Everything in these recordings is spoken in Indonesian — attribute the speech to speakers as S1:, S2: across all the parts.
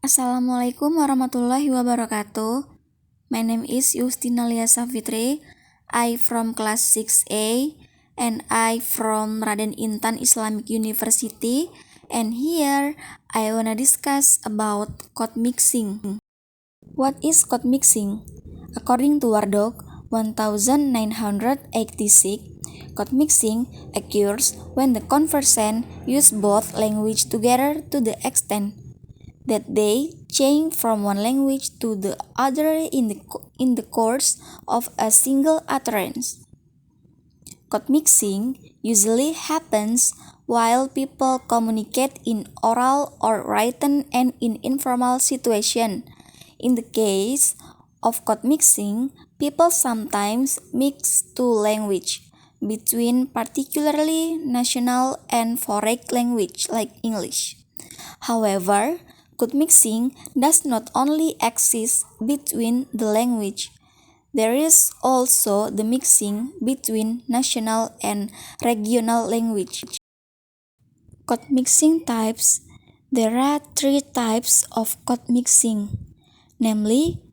S1: Assalamualaikum warahmatullahi wabarakatuh. My name is Yustina Lia Safitri. I from class 6A and I from Raden Intan Islamic University, and here I wanna discuss about code mixing. What is code mixing? According to Wardog 1986, code mixing occurs when the conversant use both language together to the extent that they change from one language to the other in the course of a single utterance. Code mixing usually happens while people communicate in oral or written and in informal situation. In the case of code mixing, people sometimes mix two languages between particularly national and foreign language like English. However, code mixing does not only exist between the language. There is also the mixing between national and regional language. Code mixing types. There are three types of code mixing, namely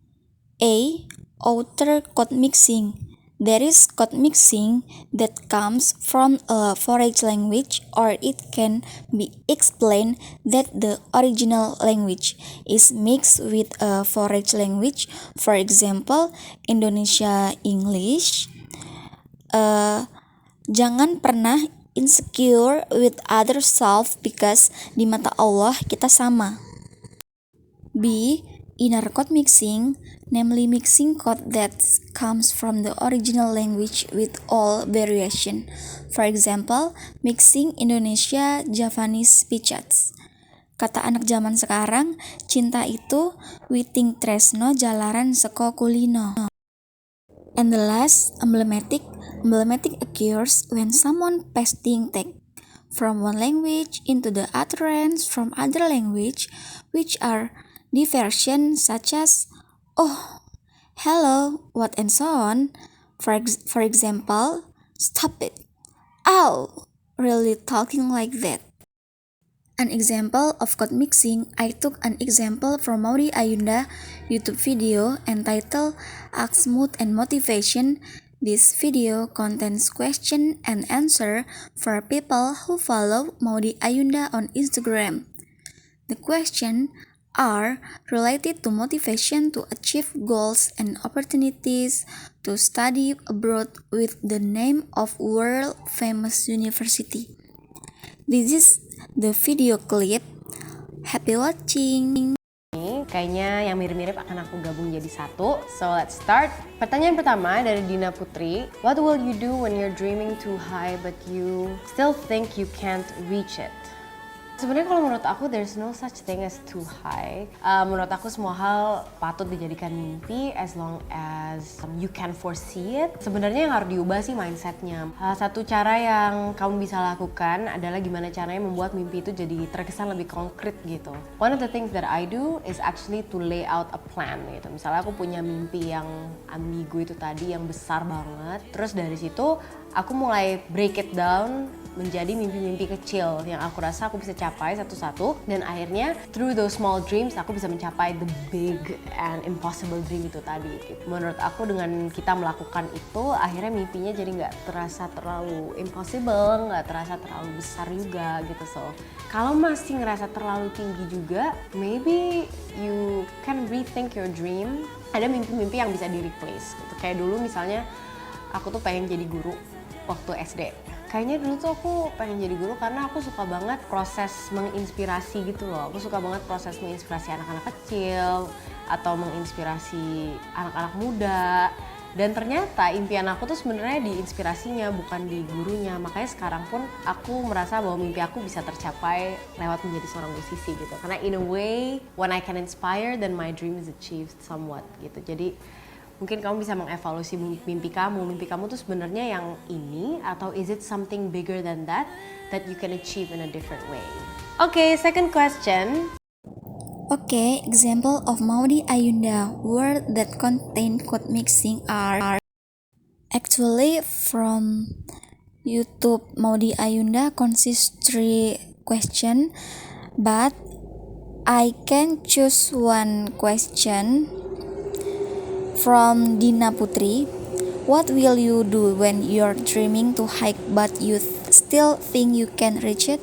S1: A. Outer code mixing. There is code mixing that comes from a foreign language, or it can be explained that the original language is mixed with a foreign language, for example, Indonesia English. Jangan pernah insecure with other self because di mata Allah kita sama. B. Inner code mixing, namely mixing code that comes from the original language with all variation. For example, mixing Indonesia Javanese picats. Kata anak zaman sekarang, cinta itu witing tresno jalaran seko kulino. And the last, emblematic. Emblematic occurs when someone pasting text from one language into the utterance from other language, which are diversion such as oh, hello, what, and so on. For example, stop it. Ow, really talking like that. An example of code mixing, I took an example from Maudy Ayunda YouTube video entitled Ask Mood and Motivation. This video contains question and answer for people who follow Maudy Ayunda on Instagram. The question are related to motivation to achieve goals and opportunities to study abroad with the name of world-famous university. This is the video clip. Happy watching!
S2: Kayaknya yang mirip-mirip akan aku gabung jadi satu. So let's start. Pertanyaan pertama dari Dina Putri. What will you do when you're dreaming too high but you still think you can't reach it? Sebenarnya kalau menurut aku there's no such thing as too high. Menurut aku semua hal patut dijadikan mimpi as long as you can foresee it. Sebenarnya yang harus diubah sih mindsetnya. Satu cara yang kamu bisa lakukan adalah gimana caranya membuat mimpi itu jadi terkesan lebih konkret gitu. One of the things that I do is actually to lay out a plan gitu. Misalnya aku punya mimpi yang ambigu itu tadi yang besar banget. Terus dari situ aku mulai break it down menjadi mimpi-mimpi kecil yang aku rasa aku bisa capai satu-satu, dan akhirnya through those small dreams aku bisa mencapai the big and impossible dream itu tadi gitu. Menurut aku dengan kita melakukan itu akhirnya mimpinya jadi nggak terasa terlalu impossible, nggak terasa terlalu besar juga gitu. So kalau masih ngerasa terlalu tinggi juga, maybe you can rethink your dream. Ada mimpi-mimpi yang bisa di replace gitu. Kayak dulu misalnya aku tuh pengen jadi guru waktu SD. Kayaknya dulu tuh aku pengen jadi guru karena aku suka banget proses menginspirasi gitu loh. Aku suka banget proses menginspirasi anak-anak kecil atau menginspirasi anak-anak muda. Dan ternyata impian aku tuh sebenarnya di inspirasinya, bukan di gurunya. Makanya sekarang pun aku merasa bahwa mimpi aku bisa tercapai lewat menjadi seorang musisi gitu. Karena in a way, when I can inspire, then my dream is achieved somewhat gitu. Jadi mungkin kamu bisa mengevaluasi mimpi kamu. Mimpi kamu tuh sebenarnya yang ini, atau is it something bigger than that you can achieve in a different way? Okay, second question.
S1: Okay, example of Maudy Ayunda word that contain code mixing are actually from YouTube Maudy Ayunda consists 3 question, but I can choose one question from Dina Putri. What will you do when you're dreaming to hike but you still think you can reach it?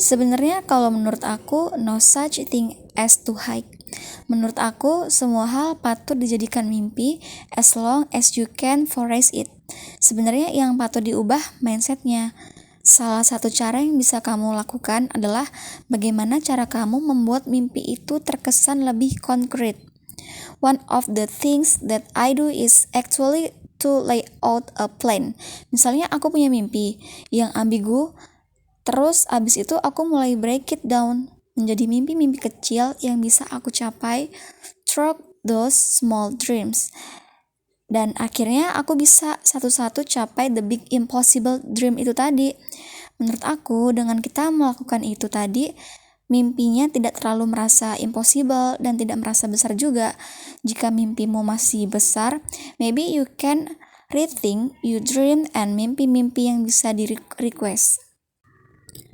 S1: Sebenarnya kalau menurut aku, no such thing as to hike. Menurut aku, semua hal patut dijadikan mimpi as long as you can forest it. Sebenarnya yang patut diubah mindsetnya. Salah satu cara yang bisa kamu lakukan adalah bagaimana cara kamu membuat mimpi itu terkesan lebih konkret. One of the things that I do is actually to lay out a plan. Misalnya aku punya mimpi yang ambigu, terus abis itu aku mulai break it down menjadi mimpi-mimpi kecil yang bisa aku capai through those small dreams. Dan akhirnya aku bisa satu-satu capai the big impossible dream itu tadi. Menurut aku, dengan kita melakukan itu tadi, mimpinya tidak terlalu merasa impossible dan tidak merasa besar juga. Jika mimpimu masih besar, maybe you can rethink your dream and mimpi-mimpi yang bisa di-request.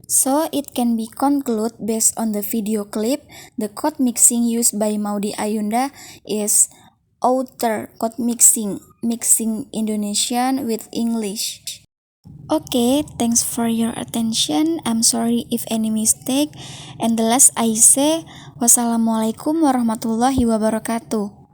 S1: So it can be concluded based on the video clip, the code mixing used by Maudy Ayunda is outer code mixing Indonesian with English. Okay, thanks for your attention. I'm sorry if any mistake. And the last I say, wassalamualaikum warahmatullahi wabarakatuh.